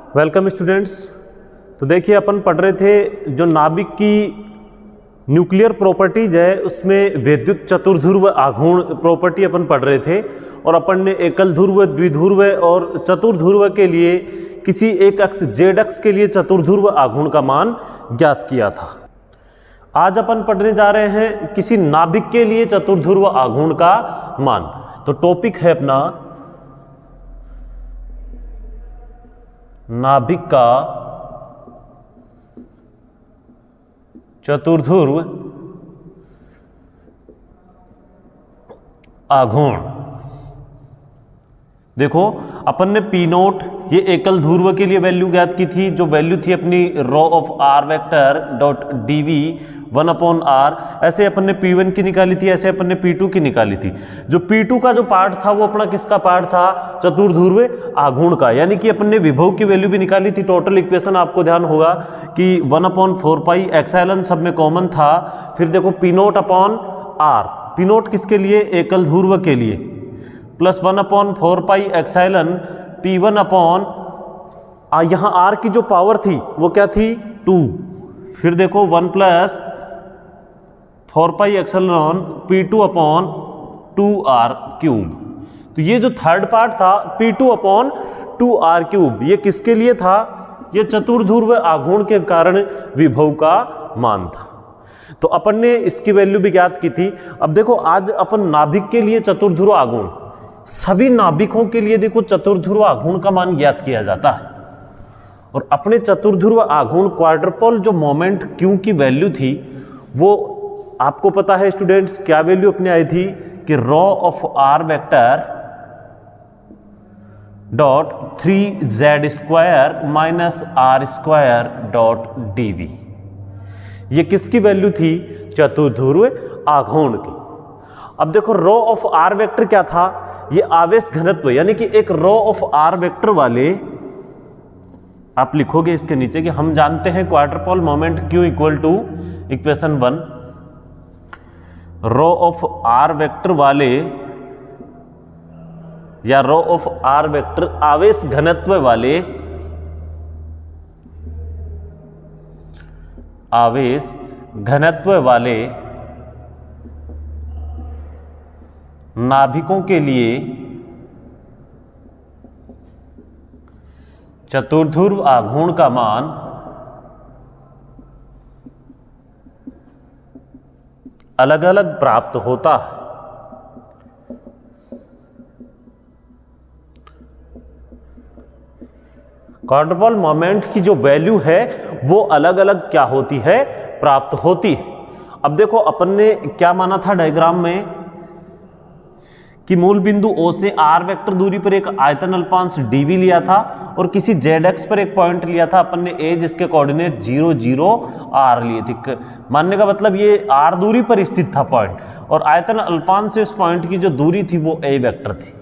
Welcome students. तो देखिए अपन पढ़ रहे थे जो नाभिक की न्यूक्लियर प्रॉपर्टीज है उसमें विद्युत चतुर्ध्रुव आघूर्ण प्रॉपर्टी अपन पढ़ रहे थे और अपन ने एकल ध्रुव, द्विध्रुव और चतुर्ध्रुव के लिए किसी एक अक्ष जेड अक्ष के लिए चतुर्ध्रुव आघूर्ण का मान ज्ञात किया था। आज अपन पढ़ने जा रहे हैं किसी नाभिक के लिए चतुर्ध्रुव आघूर्ण का मान। तो टॉपिक है अपना नाभिक का चतुर्ध्रुव आघूर्ण। देखो अपन ने पी नोट ये एकल ध्रुव के लिए वैल्यू ज्ञात की थी, जो वैल्यू थी अपनी rho of r vector dot dv 1/r। ऐसे अपन ने P1 की निकाली थी, ऐसे अपन ने P2 की निकाली थी। जो P2 का जो पार्ट था वो अपना किसका पार्ट था? चतुर्ध्रुव आघूर्ण का। यानी कि अपन ने विभव की वैल्यू भी निकाली थी। टोटल इक्वेशन आपको ध्यान होगा कि 1/4 पाई एप्सिलॉन सब में कॉमन था। फिर देखो P naught upon R, P note किसके लिए? एकल ध्रुव के लिए, plus 1/4 pi epsilon P1 upon यहाँ R की जो पावर थी वो क्या थी? 2। फिर देखो 1 + 4 pi epsilon P2 upon 2r³। तो ये जो थर्ड पार्ट था P2 अपॉन 2r³, ये किसके लिए था? ये चतुर्ध्रुव आघूर्ण के कारण विभव का मान था। तो अपन ने इसकी वैल्यू भी ज्ञात की थी। अब देखो आज अपन नाभिक के लिए चतुर्ध्रुव आघूर्ण, सभी नाभिकों के लिए देखो चतुर्ध्रुव आघूर्ण का मान ज्ञात किया जाता है। और अपने चतुर्ध्रुव आघूर्ण क्वाड्रपोल जो मोमेंट Q की वैल्यू थी वो आपको पता है स्टूडेंट्स, क्या वैल्यू अपने आई थी कि rho of r vector dot 3z² minus r² dot dv। ये किसकी वैल्यू थी? चतुर्ध्रुव आघूर्ण की। अब देखो रो ऑफ आर वेक्टर क्या था? ये आवेश घनत्व, यानी कि एक रो ऑफ आर वेक्टर वाले, आप लिखोगे इसके नीचे कि हम जानते हैं quadrupole moment Q equal to equation 1, rho of r vector वाले या रो ऑफ आर वेक्टर आवेश घनत्व वाले, आवेश घनत्व वाले नाभिकों के लिए चतुर्ध्रुव आघूर्ण का मान अलग अलग प्राप्त होता है। क्वाड्रपोल मोमेंट की जो वैल्यू है वो अलग अलग क्या होती है? प्राप्त होती है। अब देखो अपन ने क्या माना था डायग्राम में कि मूल बिंदु O से r वेक्टर दूरी पर एक आयतन अल्पांश dv लिया था और किसी z अक्ष पर एक पॉइंट लिया था अपन ने A, जिसके कोऑर्डिनेट 0, 0, r लिए थे। मानने का मतलब ये r दूरी पर स्थित था पॉइंट, और आयतन अल्पांश से उस पॉइंट की जो दूरी थी वो a वेक्टर थी।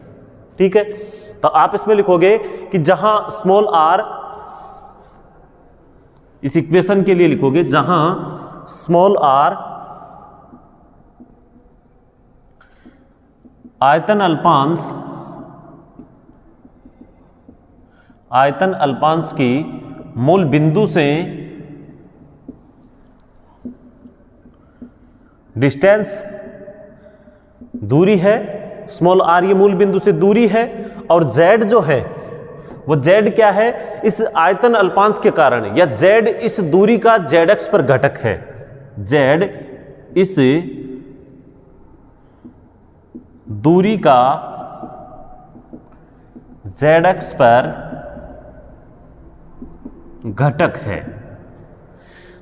ठीक है, तो आप इसमें लिखोगे कि जहां स्मॉल r, इस इक्वेशन के लिए लिखोगे जहां स्मॉल r आयतन अल्पांश की मूल बिंदु से डिस्टेंस दूरी है, स्मॉल r ये मूल बिंदु से दूरी है, और z जो है वो z क्या है? इस आयतन अल्पांश के कारण, या z इस दूरी का z अक्ष पर घटक है। z इस दूरी का z अक्ष पर घटक है।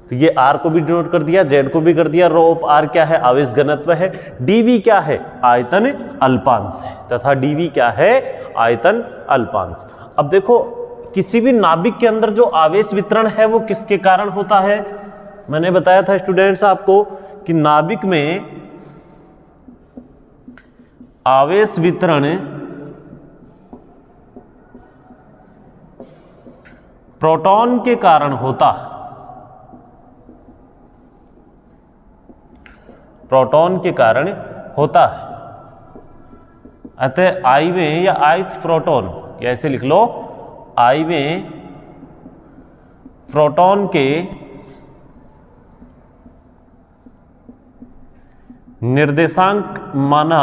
तो ये r को भी डिनोट कर दिया, z को भी कर दिया। रो ऑफ r क्या है? आवेश घनत्व है। dv क्या है? आयतन अल्पांश है, तथा dv क्या है? आयतन अल्पांश। अब देखो किसी भी नाभिक के अंदर जो आवेश वितरण है वो किसके कारण होता है? मैंने बताया था स्टूडेंट्स आपको कि नाभिक में आवेश वितरण प्रोटॉन के कारण होता है। प्रोटॉन के कारण होता है। अतः आईवें या आइथ प्रोटॉन, या ऐसे लिख लो आईवें प्रोटॉन के निर्देशांक माना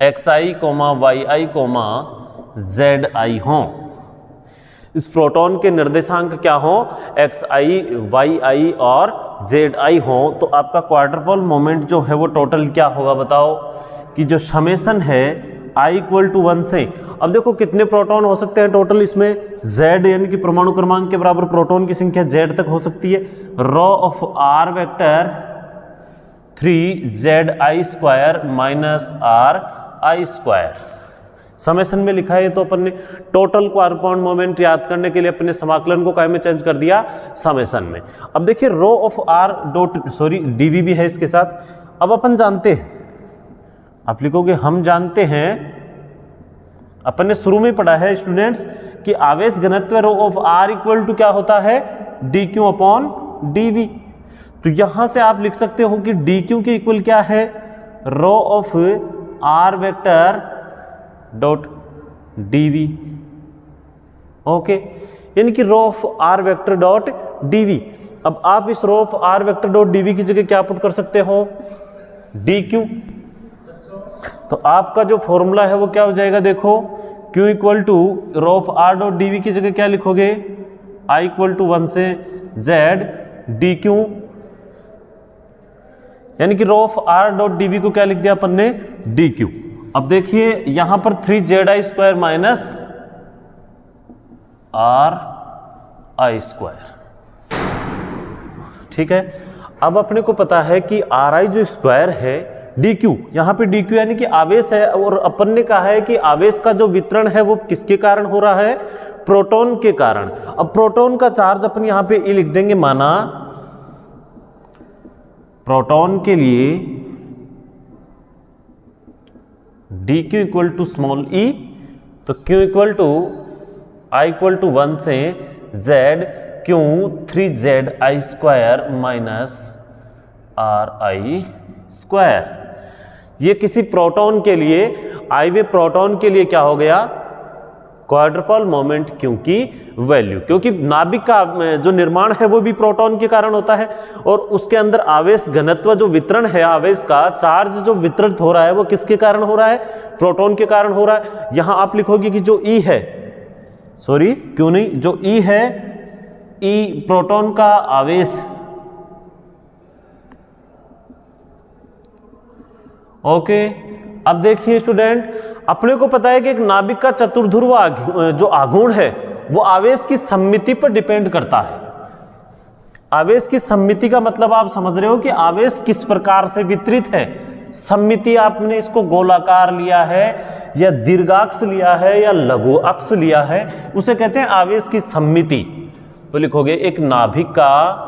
xi, yi, zi हों। इस प्रोटॉन के निर्देशांक क्या हो, xi, yi और zi हो, तो आपका क्वाड्रपल मोमेंट जो है वो टोटल क्या होगा बताओ, कि जो समेशन है i = 1 से, अब देखो कितने प्रोटॉन हो सकते हैं टोटल इसमें, z यानी कि परमाणु क्रमांक के बराबर प्रोटॉन की संख्या z तक हो सकती है, raw of r vector 3zi² minus ri²। Summation में लिखा है तो अपन ने टोटल क्वाड्रपल मोमेंट याद करने के लिए अपने समाकलन को काय में चेंज कर दिया, समेशन में। अब देखिए rho of r dot dv भी है इसके साथ। अब अपन जानते हैं, आप लिखोगे हम जानते हैं, अपन ने शुरू में पढ़ा है स्टूडेंट्स कि आवेश घनत्व rho of r equal to क्या होता है, dq/dv। तो यहां से आप लिख सकते हो कि dq के इक्वल क्या है, rho of r vector dot dv। Okay, यानी कि rho of r vector dot dv। अब आप इस rho of r vector dot dv की जगह क्या पुट कर सकते हो, dq। तो आपका जो फॉर्मूला है वो क्या हो जाएगा, देखो q equal to rho of r dot dv की जगह क्या लिखोगे, i = 1 से z dq, यानी कि rho of r dot dv को क्या लिख दिया अपन ने, dq। अब देखिए यहां पर 3zi² माइनस ri², ठीक है। अब अपने को पता है कि ri जो स्क्वायर है, dq, यहां पे dq यानी कि आवेश है, और अपन ने कहा है कि आवेश का जो वितरण है वो किसके कारण हो रहा है, प्रोटॉन के कारण। अब प्रोटॉन का चार्ज अपन यहां पे e लिख देंगे, माना प्रोटॉन के लिए dq equal to small e, तो q इक्वल टू i = 1 से z q 3zi² minus ri²। ये किसी प्रोटॉन के लिए, i वे प्रोटॉन के लिए क्या हो गया, क्वाड्रपल मोमेंट q की वैल्यू, क्योंकि नाभिक का जो निर्माण है वो भी प्रोटॉन के कारण होता है, और उसके अंदर आवेश घनत्व जो वितरण है, आवेश का चार्ज जो वितरित हो रहा है वो किसके कारण हो रहा है, प्रोटॉन के कारण हो रहा है। यहां आप लिखोगे कि जो E है, सॉरी क्यों नहीं, जो E है, E प्रोटॉन का आवेश, ओके। अब देखिए स्टूडेंट, अपने को पता है कि एक नाभिक का चतुर्ध्रुव जो आघूर्ण है वो आवेश की सममिति पर डिपेंड करता है। आवेश की सममिति का मतलब आप समझ रहे हो कि आवेश किस प्रकार से वितरित है। सममिति आपने इसको गोलाकार लिया है या दीर्घाक्ष लिया है या लघु अक्ष लिया है, उसे कहते हैं आवेश की सममिति। तो लिखोगे एक नाभिक का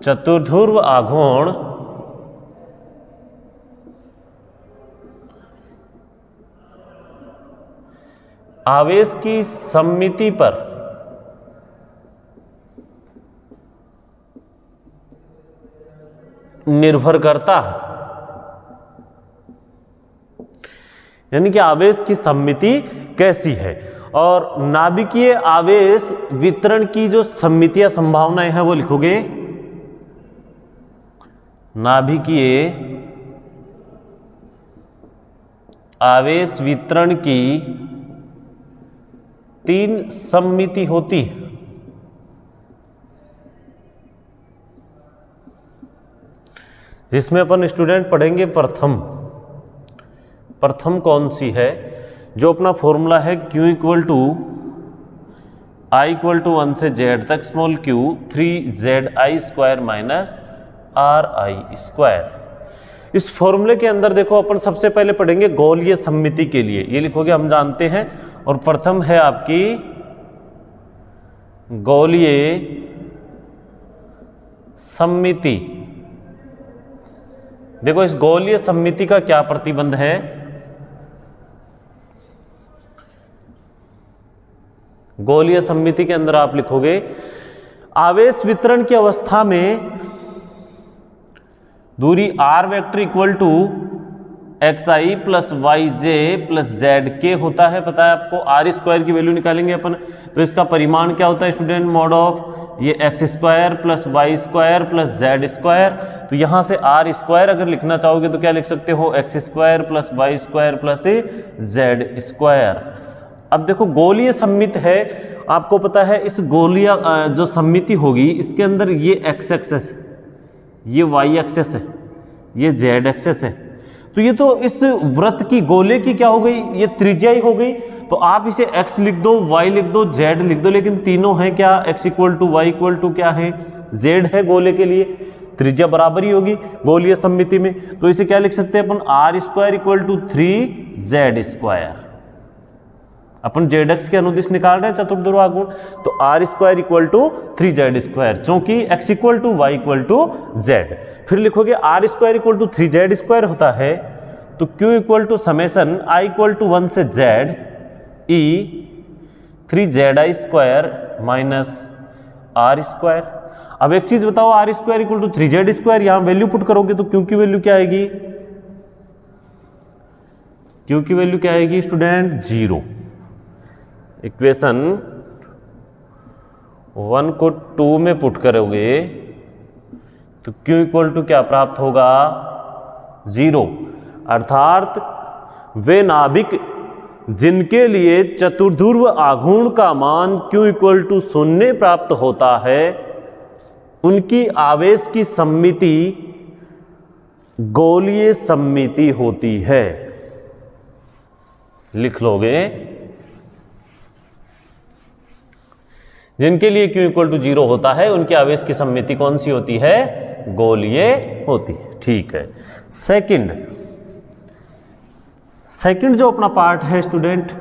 चतुर्ध्रुव आघूर्ण आवेश की सममिति पर निर्भर करता है, यानी कि आवेश की सममिति कैसी है। और नाभिकीय आवेश वितरण की जो सममिति या संभावनाएं हैं वो लिखोगे, नाभिकीय आवेश वितरण की 3 सममिति होती है। जिसमें अपन स्टूडेंट पढ़ेंगे प्रथम कौन सी है, जो अपना फॉर्मूला है q इक्वल टू i = 1 से z तक small q 3zi² minus ri²। इस फॉर्मूले के अंदर देखो अपन सबसे पहले पढ़ेंगे गोलीय सममिति के लिए, ये लिखोगे हम जानते हैं। और प्रथम है आपकी गोलीय सममिति। देखो इस गोलीय सममिति का क्या प्रतिबंध है, गोलीय सममिति के अंदर आप लिखोगे आवेश वितरण की अवस्था में दूरी r vector equal to x i plus y j plus z के होता है, पता है आपको। आर स्क्वायर की वैल्यू निकालेंगे अपन, तो इसका परिमाण क्या होता है स्टूडेंट, मॉड ऑफ ये x square plus y square plus z square. तो यहाँ से आर स्क्वायर अगर लिखना चाहोगे तो क्या लिख सकते हो, x square plus y square plus z square. अब देखो गोलीय सममित है, आपको पता है इस गोलीय जो सममिति होगी इसके अंदर ये एक्स एक्सेस, ये वाई एक्सेस है, ये जेड एक्सेस है। तो ये तो इस वृत्त की गोले की क्या हो गई, ये त्रिज्या ही हो गई। तो आप इसे x लिख दो, y लिख दो, z लिख दो, लेकिन तीनों हैं क्या, x equal to y equal to क्या है, z है गोले के लिए, त्रिज्या बराबर ही होगी गोलीय सममिति में। तो इसे क्या लिख सकते हैं अपन, r square equal to 3z square. अपन जेड एक्स के अनुदिश निकाल रहे हैं चतुर्ध्रुव गुण, तो r square equal to 3z square, चूंकि x equal to y equal to z. फिर लिखोगे r square equal to 3z square होता है, तो q equal to summation i equal to 1 से z e 3zi square minus r square. अब एक चीज बताओ, r square equal to 3z square, यहां वैल्यू पुट करोगे तो q की वैल्यू क्या आएगी, q की वैल्यू क्या आएगी स्टूडेंट, 0। इक्वेशन 1 को 2 में पुट करोगे तो q इक्वल टू क्या प्राप्त होगा, 0। अर्थात वे नाभिक जिनके लिए चतुर्ध्रुव आघूर्ण का मान q इक्वल टू 0 प्राप्त होता है, उनकी आवेश की सममिति गोलीय सममिति होती है। लिख लोगे, जिनके लिए q इक्वल टू 0 होता है उनकी आवेश की सममिति कौन सी होती है, गोलीय होती है। ठीक है। सेकंड जो अपना पार्ट है स्टूडेंट,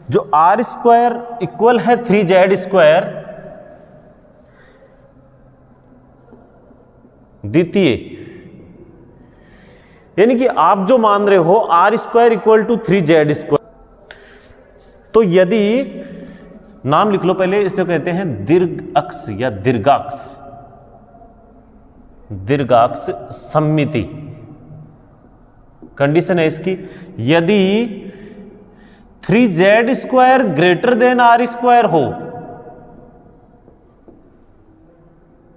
जो आर स्क्वायर इक्वल है 3z स्क्वायर, द्वितीय, यानी कि आप जो मान रहे हो r square equal to 3z square, तो यदि नाम लिख लो पहले, इसे कहते हैं दीर्घ अक्ष या दीर्घाक्ष, दीर्घाक्ष सममिति। कंडीशन है इसकी, यदि 3z square greater than r square हो,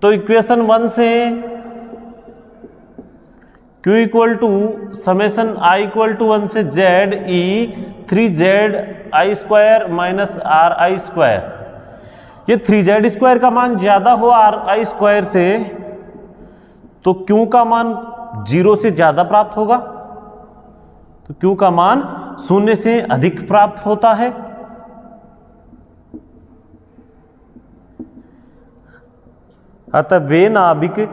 तो इक्वेशन 1 से q equal to summation i equal to 1 से z e 3zi square minus r i square, ये 3z स्क्वायर का मान ज्यादा हो आर आई स्क्वायर से, तो q का मान 0 से ज्यादा प्राप्त होगा, तो q का मान 0 से अधिक प्राप्त होता है। अतः वे नाभिक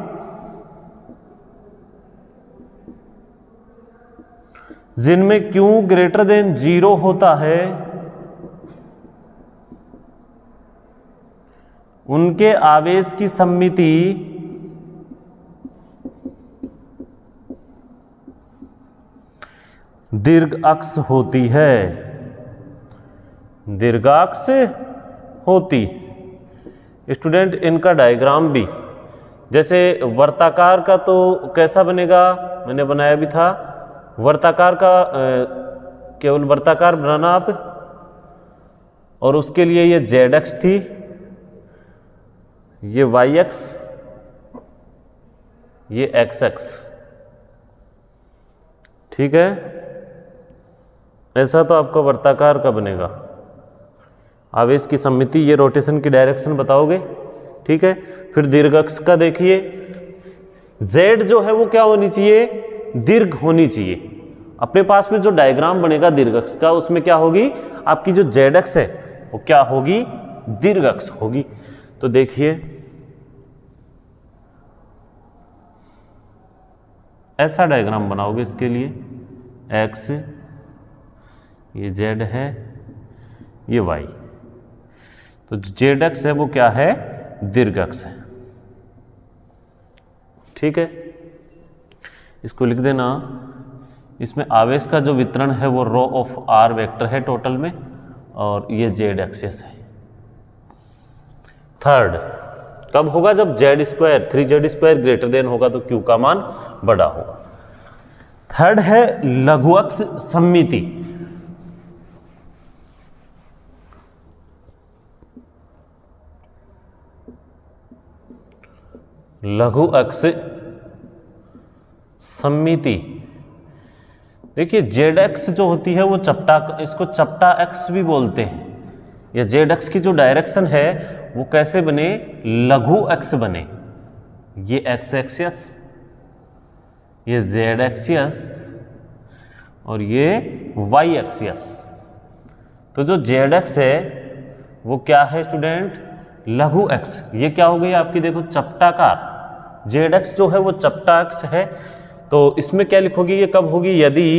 जिनमें q ग्रेटर देन 0 होता है, उनके आवेश की सममिति दीर्घाक्ष होती है, दीर्घाक्ष होती। स्टूडेंट इनका डायग्राम भी, जैसे वर्ताकार का तो कैसा बनेगा, मैंने बनाया भी था, वर्ताकार का केवल वर्ताकार बनाना आप, और उसके लिए ये जेड एक्स थी, ये वाई एक्स, ये एक्स एक्स। ठीक है, ऐसा तो आपका वर्ताकार का बनेगा। आवेश की सममिति, ये रोटेशन की डायरेक्शन बताओगे। ठीक है, फिर दीर्घाक्ष का देखिए, z जो है वो क्या होनी चाहिए, दीर्घ होनी चाहिए। अपने पास में जो डायग्राम बनेगा दीर्घाक्ष का, उसमें क्या होगी, आपकी जो जेड एक्स है वो क्या होगी, दीर्घाक्ष होगी। तो देखिए ऐसा डायग्राम बनाओगे इसके लिए, x, ये z है, ये y, तो जेड एक्स है वो क्या है, दीर्घाक्ष है। ठीक है, इसको लिख देना। इसमें आवेश का जो वितरण है वो रो ऑफ आर वेक्टर है टोटल में, और ये जेड एक्सेस है। थर्ड कब होगा, जब Z square 3z square greater then होगा, तो क्यू का मान बड़ा होगा। थर्ड है लघु अक्ष सममिति। लघु अक्ष सममिति, देखिए जेड एक्स जो होती है वो चपटा, इसको चपटा एक्स भी बोलते हैं, या जेड एक्स की जो डायरेक्शन है वो कैसे बने, लघु एक्स बने। ये एक्स एक्सिस, ये जेड एक्सिस और ये वाई एक्सिस। तो जो जेड एक्स है वो क्या है स्टूडेंट, लघु एक्स। ये क्या हो गई आपकी, देखो चपटाकार, जेड एक्स जो है वो चपटा एक्स है। तो इसमें क्या लिखोगी, ये कब होगी, यदि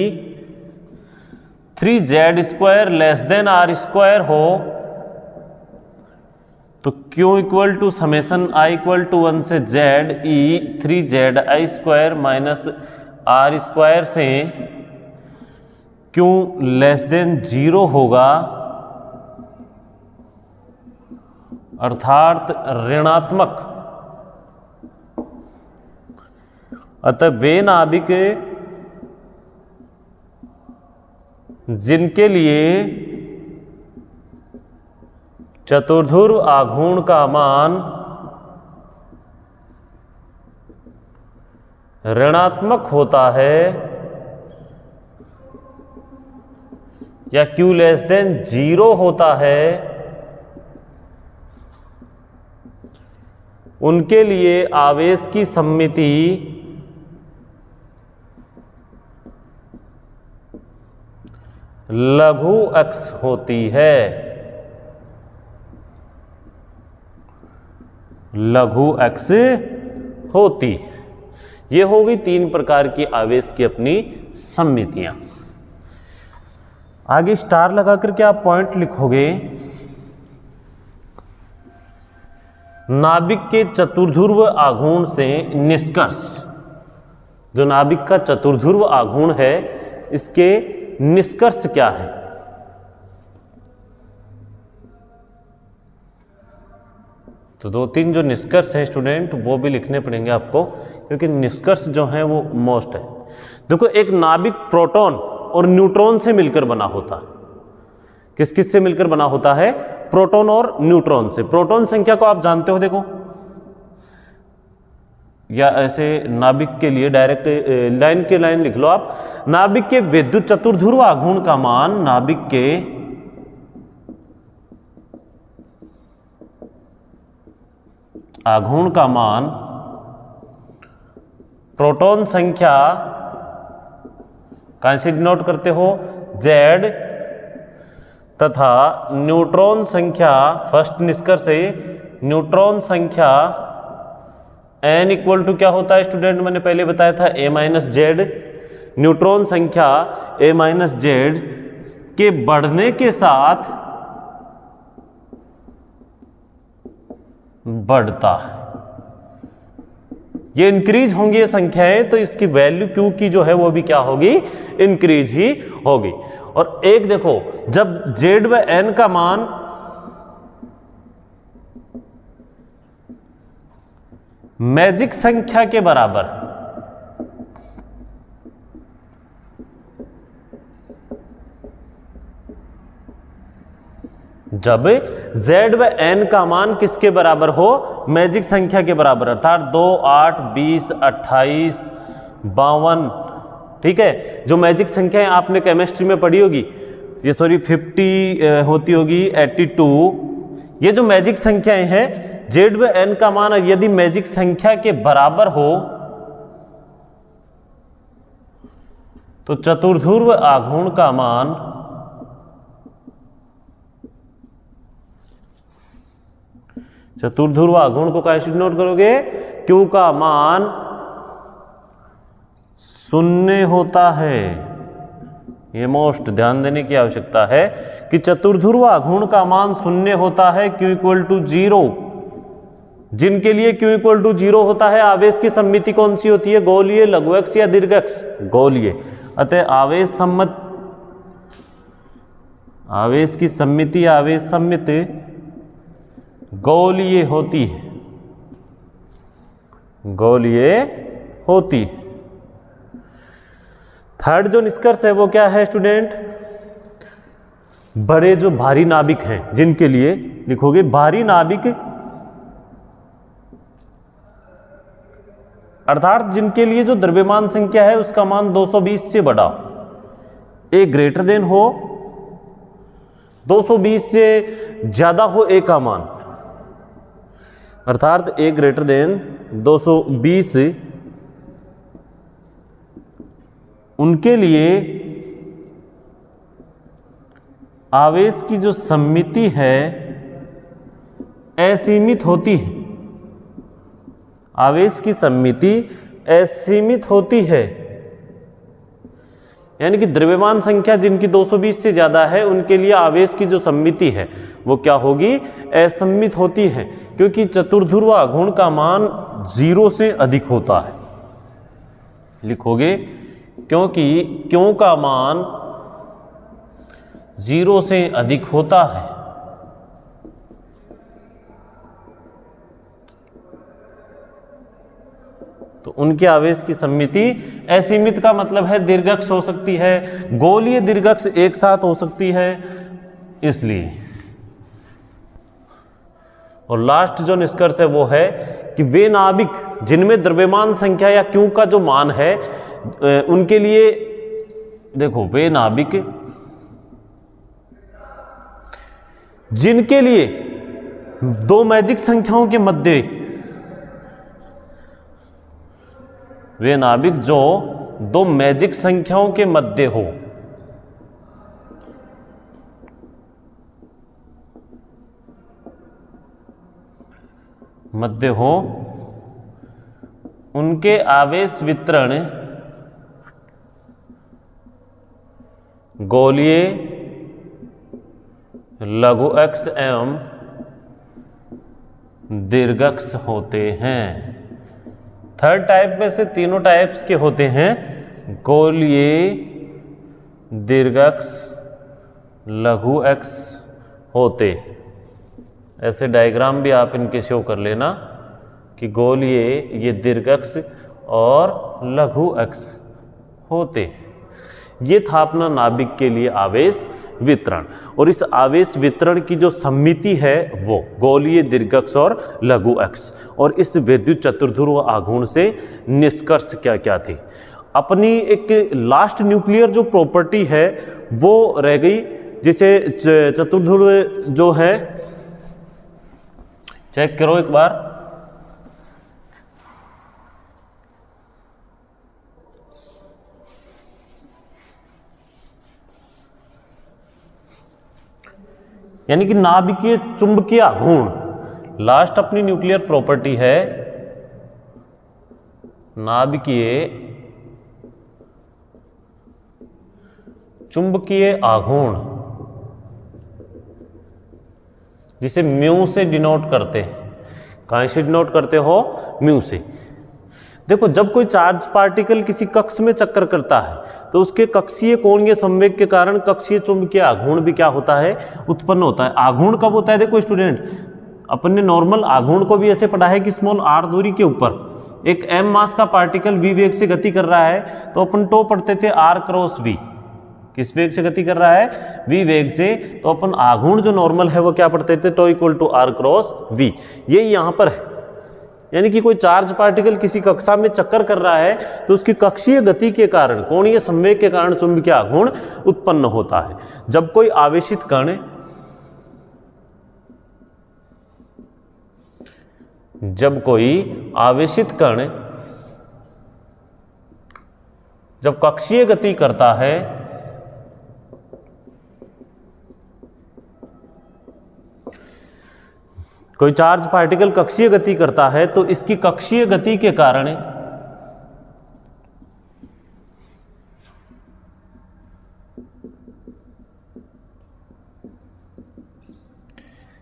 3z² लेस देन r² हो तो q equal to summation i equal to 1 से z e 3zi² minus r² से q लेस देन 0 होगा, अर्थात ऋणात्मक। अतः वे नाभिक जिनके लिए चतुर्ध्रुव आघूर्ण का मान ऋणात्मक होता है या Q लेस देन 0 होता है, उनके लिए आवेश की सममिति लघु अक्ष होती है। लघु अक्ष होती। ये हो गई 3 प्रकार की आवेश की अपनी सममितियां। आगे स्टार लगा करके आप पॉइंट लिखोगे, नाभिक के चतुर्ध्रुव आघूर्ण से निष्कर्ष। जो नाभिक का चतुर्ध्रुव आघूर्ण है इसके निष्कर्ष क्या है। तो 2-3 जो निष्कर्ष है स्टूडेंट वो भी लिखने पड़ेंगे आपको, क्योंकि निष्कर्ष जो है वो मोस्ट है। देखो, एक नाभिक प्रोटॉन और न्यूट्रॉन से मिलकर बना होता है। किस किस से मिलकर बना होता है, प्रोटॉन और न्यूट्रॉन से। प्रोटॉन संख्या को आप जानते हो, देखो, या ऐसे नाभिक के लिए डायरेक्ट लाइन के लाइन लिख लो आप। नाभिक के विद्युत चतुर्ध्रुव आघूर्ण का मान, नाभिक के आघूर्ण का मान प्रोटॉन संख्या कहां से डिनोट करते हो, Z, तथा न्यूट्रॉन संख्या, फर्स्ट निष्कर्ष है न्यूट्रॉन संख्या n इक्वल टू क्या होता है स्टूडेंट, मैंने पहले बताया था a-z। न्यूट्रॉन संख्या a-z के बढ़ने के साथ बढ़ता है। ये इंक्रीज होंगी ये संख्याएं, तो इसकी वैल्यू Q की जो है वो भी क्या होगी, इंक्रीज ही होगी। और एक देखो, जब Z व N का मान मैजिक संख्या के बराबर, जब Z व N का मान किसके बराबर हो, मैजिक संख्या के बराबर, अर्थात 2, 8, 20, 28, 52, ठीक है। जो मैजिक संख्याएं आपने केमिस्ट्री में पढ़ी होगी, ये 50 होती होगी, 82, ये जो मैजिक संख्याएं हैं, Z व N का मान यदि मैजिक संख्या के बराबर हो तो चतुर्ध्रुव आघूर्ण का मान चतुर्ध्रुव आघूर्ण को कैसे नोट करोगे, Q का मान 0 होता है। ये मोस्ट ध्यान देने की आवश्यकता है कि चतुर्ध्रुव आघूर्ण का मान 0 होता है, Q इक्वल टू 0। जिनके लिए Q इक्वल टू 0 होता है, आवेश की सममिति कौन सी होती है, गोलीय, लघु अक्ष या दीर्घ अक्ष, गोलीय। अतः आवेश की सममिति, आवेश सममिति गोलीय होती है, गोलीय होती है। थर्ड जो निष्कर्ष है वो क्या है स्टूडेंट, बड़े जो भारी नाभिक हैं जिनके लिए लिखोगे भारी नाभिक, अर्थात जिनके लिए जो द्रव्यमान संख्या है उसका मान 220 से बड़ा, ए ग्रेटर देन हो 220 से ज्यादा हो ए का मान, अर्थात ए ग्रेटर देन 220, उनके लिए आवेश की जो सममिति है असीमित होती है, आवेश की सममिति असीमित होती है, यानी कि द्रव्यमान संख्या जिनकी 220 से ज्यादा है उनके लिए आवेश की जो सममिति है वो क्या होगी, असममित होती है, क्योंकि चतुर्ध्रुव आघूर्ण का मान 0 से अधिक होता है। लिखोगे क्योंकि क्यों का मान 0 से अधिक होता है, तो उनके आवेश की सममिति असीमित का मतलब है दीर्घक्ष हो सकती है, गोलीय दीर्घक्ष एक साथ हो सकती है, इसलिए। और लास्ट जो निष्कर्ष है वो है कि वे नाभिक जिनमें द्रव्यमान संख्या या क्यू का जो मान है उनके लिए, देखो वे नाभिक जिनके लिए दो मैजिक संख्याओं के मध्य, वे नाभिक जो दो मैजिक संख्याओं के मध्य हो, उनके आवेश वितरण गोलीय, लघु अक्ष एवं दीर्घक्ष होते हैं। थर्ड टाइप में से तीनों टाइप्स के होते हैं, गोलीय, दीर्घक्ष, लघु अक्ष होते। ऐसे डायग्राम भी आप इनके शो कर लेना कि गोलीय, ये दीर्घक्ष और लघु अक्ष होते। ये था अपना नाभिक के लिए आवेश वितरण, और इस आवेश वितरण की जो सममिति है वो गोलीय, दीर्घक्ष और लघु अक्ष। और इस विद्युत चतुर्ध्रुव आघूर्ण से निष्कर्ष क्या क्या थे। अपनी एक लास्ट न्यूक्लियर जो प्रॉपर्टी है वो रह गई, जिसे चतुर्ध्रुव जो है, चेक करो एक बार, यानी कि नाभिकीय चुंबकीय आघूर्ण लास्ट अपनी न्यूक्लियर प्रॉपर्टी है, नाभिकीय चुंबकीय आघूर्ण, जिसे म्यू से डिनोट करते हैं। कहां से डिनोट करते हो? म्यू से। देखो जब कोई चार्ज पार्टिकल किसी कक्ष में चक्कर करता है तो उसके कक्षीय कोणीय संवेग के कारण कक्षीय चुंबकीय आघूर्ण भी क्या होता है? उत्पन्न होता है। आघूर्ण कब होता है? देखो स्टूडेंट, अपन ने नॉर्मल आघूर्ण को भी ऐसे पढ़ा है कि स्मॉल r दूरी के ऊपर एक m मास का पार्टिकल v वेग से गति कर रहा है, तो अपन टो पढ़ते थे r क्रॉस v। किस वेग से गति कर रहा है? v वेग से। तो अपन आघूर्ण जो नॉर्मल है वो क्या पढ़ते थे? Tau equal to r cross v। यही यहाँ पर है, यानी कि कोई चार्ज पार्टिकल किसी कक्षा में चक्कर कर रहा है तो उसकी कक्षीय गति के कारण, कोणीय संवेग के कारण चुंबकीय आघूर्ण उत्पन्न होता है। जब कोई आवेशित कण जब कक्षीय गति करता है कोई चार्ज पार्टिकल कक्षीय गति करता है तो इसकी कक्षीय गति के कारण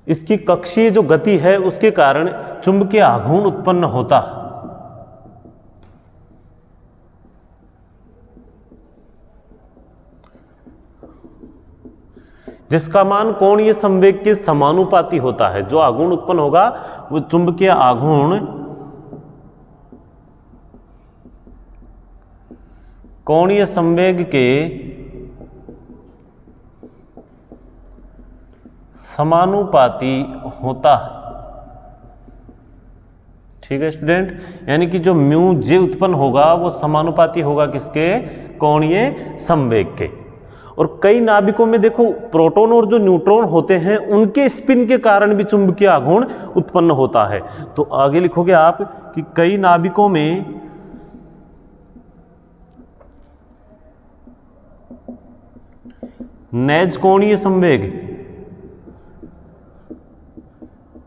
इसकी कक्षीय जो गति है उसके कारण चुंबकीय आघूर्ण उत्पन्न होता है। जिसका मान कोणीय संवेग के समानुपाती होता है। जो आघूर्ण उत्पन्न होगा वो चुंबकीय आघूर्ण कोणीय संवेग के समानुपाती होता है। ठीक है स्टूडेंट, यानी कि जो म्यू जे उत्पन्न होगा वो समानुपाती होगा किसके? कोणीय संवेग के। और कई नाभिकों में देखो प्रोटॉन और जो न्यूट्रॉन होते हैं उनके स्पिन के कारण भी चुंबकीय आघूर्ण उत्पन्न होता है। तो आगे लिखोगे आप कि कई नाभिकों में नेज कोणीय संवेग,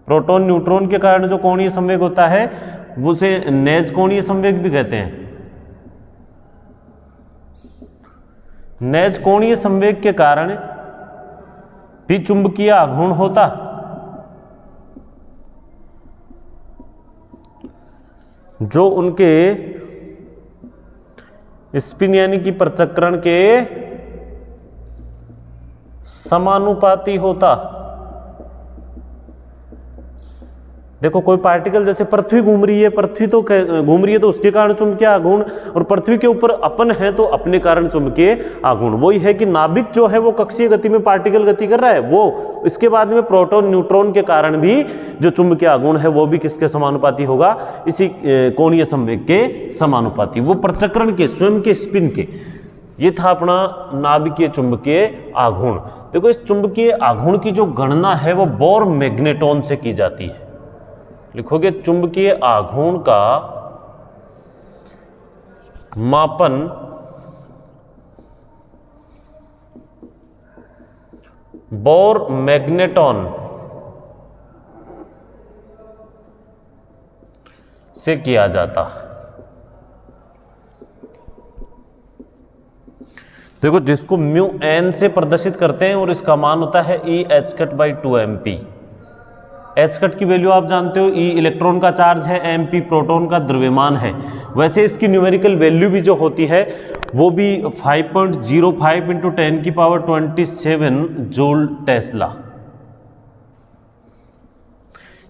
प्रोटॉन न्यूट्रॉन के कारण जो कोणीय संवेग होता है उसे नेज कोणीय संवेग भी कहते हैं। नेज कोणीय संवेग के कारण भी चुंबकीय आघूर्ण होता। जो उनके स्पिन यानी कि प्रचक्रण के समानुपाती होता। देखो कोई पार्टिकल जैसे पृथ्वी घूम रही है, पृथ्वी तो घूम रही है तो उसके कारण चुंबकीय आघूर्ण, और पृथ्वी के ऊपर अपन है तो अपने कारण चुंबकीय आघूर्ण। वही है कि नाभिक जो है वो कक्षीय गति में पार्टिकल गति कर रहा है, वो इसके बाद में प्रोटॉन न्यूट्रॉन के कारण भी जो चुंबकीय आघूर्ण है वो भी किसके समानुपाती होगा? इसी कोणीय संवेग के समानुपाती, वो प्रचक्रण के स्वयं के स्पिन के। ये था अपना नाभिकीय चुंबकीय आघूर्ण। देखो इस चुंबकीय आघूर्ण की जो गणना है वो बोर मैग्नेटॉन से की जाती है। लिखोगे चुंबकीय आघूर्ण का मापन बोर मैग्नेटॉन से किया जाता। देखो जिसको म्यू एन से प्रदर्शित करते हैं और इसका मान होता है E H cut by 2mp। H cut की वैल्यू आप जानते हो, ई इलेक्ट्रॉन का चार्ज है, एमपी प्रोटॉन का द्रव्यमान है। वैसे इसकी न्यूमेरिकल वैल्यू भी जो होती है वो भी 5.05 इंटू 10 की पावर 27 जूल टेस्ला।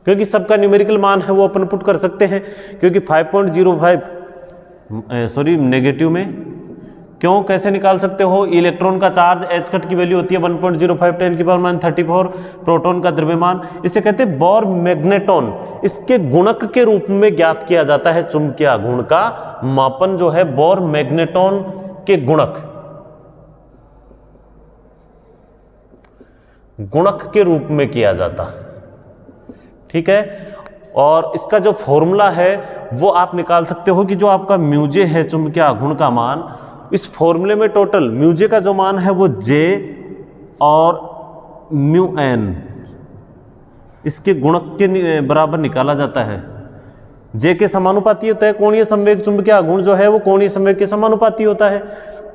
क्योंकि सबका न्यूमेरिकल मान है वो अपन पुट कर सकते हैं, क्योंकि 5.05 सॉरी नेगेटिव में क्यों कैसे निकाल सकते हो? इलेक्ट्रॉन का चार्ज एच कट की वैल्यू होती है 1.05 10 की पावर -34, प्रोटॉन का द्रव्यमान, इसे कहते हैं बोर मैग्नेटॉन। इसके गुणक के रूप में ज्ञात किया जाता है चुंबकीय आघूर्ण का मापन जो है बोर मैग्नेटॉन के गुणक के रूप में किया जाता। ठीक है, और इसका जो फॉर्मूला है वो आप निकाल सकते हो कि जो आपका म्यूजे है चुंबकीय आघूर्ण का मान, इस फॉर्मूले में टोटल म्यूजे का जो मान है वो जे और म्यू एन इसके गुणक के बराबर निकाला जाता है। जे के समानुपाती होता है कोणीय संवेग, चुंबकीय आघूर्ण जो है वो कोणीय संवेग के समानुपाती होता है।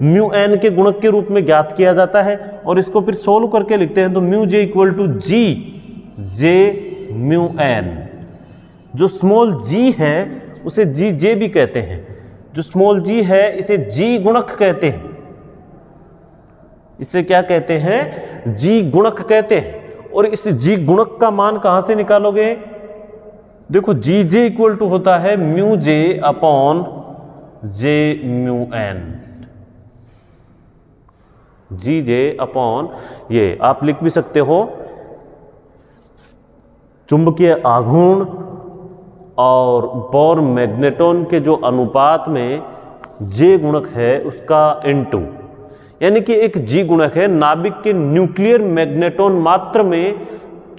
म्यू एन के गुणक के रूप में ज्ञात किया जाता है और इसको फिर सोल्व करके लिखते हैं तो mu j equal to g j mu n. जो स्मॉल जी है उसे जी जे भी कहते हैं, जो स्मॉल जी है इसे जी गुणक कहते हैं। इसे क्या कहते हैं? जी गुणक कहते हैं। और इस जी गुणक का मान कहां से निकालोगे? देखो जी जे इक्वल टू होता है म्यू जे अपॉन जे म्यू एन। जी जे अपॉन ये आप लिख भी सकते हो चुंबकीय आघूर्ण और बोर मैग्नेटॉन के जो अनुपात में जे गुणक है उसका इनटू, यानी कि एक जी गुणक है नाभिक के न्यूक्लियर मैग्नेटॉन मात्र में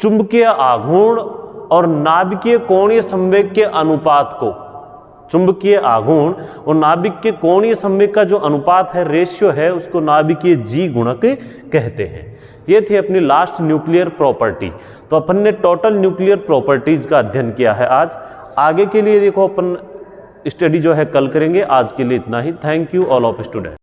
चुंबकीय आघूर्ण और नाभिकीय कोणीय संवेग के अनुपात को, चुंबकीय आघूर्ण और नाभिक के कोणीय संवेग का जो अनुपात है, रेशियो है, उसको नाभिकीय जी गुणक कहते हैं। ये थी अपनी लास्ट न्यूक्लियर प्रॉपर्टी। तो अपन ने टोटल न्यूक्लियर प्रॉपर्टीज का अध्ययन किया है आज। आगे के लिए देखो अपन स्टडी जो है कल करेंगे। आज के लिए इतना ही। Thank you all of student.